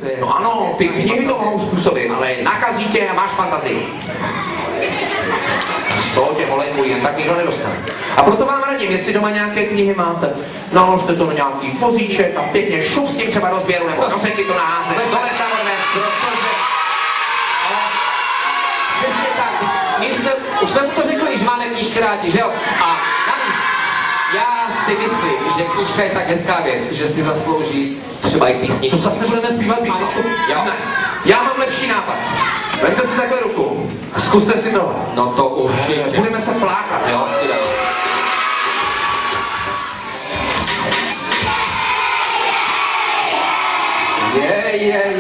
To je no ano, ty knihy to mohou způsobit, ale nakazí tě a máš fantazii. Z toho tě molekulí jen tak nikdo nedostane. A proto vám radím, jestli doma nějaké knihy máte, naložte to do nějaký vozíček a pěkně šup s tím třeba do sběru, nebo do řeky to naházet, do lesa odnést. Přesně tak, už jsme mu to řekli, že máme knížky rádi, že jo? A navíc, já si myslím, že knížka je tak hezká věc, že si zaslouží třeba i písničku. To zase budeme zpívat písničku? Jo. Já mám lepší nápad. Vemte si takhle ruku a zkuste si to. No to určitě. Budeme se flákat, jo?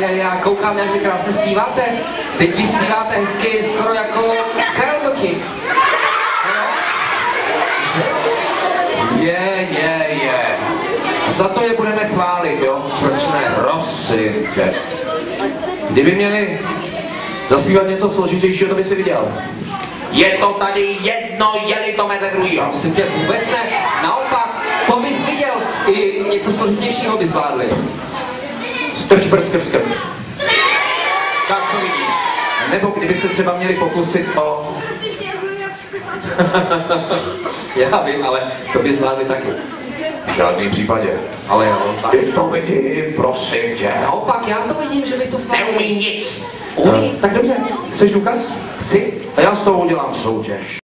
Já koukám, jak vy krásně zpíváte. Teď vy zpíváte hezky, skoro jako Karel Goti. A za to je budeme chválit, jo? Proč ne? Prosím tě. Kdyby měli zaspívat něco složitějšího, to by si viděl. Je to tady jedno, je-li to vedle druhýho. Myslím tě, vůbec ne. Naopak, to bys viděl. I něco složitějšího by zvládli. Strč brskrskr. Tak to vidíš. Nebo kdyby se třeba měli pokusit o... Já vím, ale to by zvládli taky. V žádném případě. Ale já to zvládli. Teď to vidím, prosím tě. Naopak, já to vidím, že by to zvládli. Neumí nic. Umí. Tak dobře, chceš důkaz? Chci. A já z toho udělám soutěž.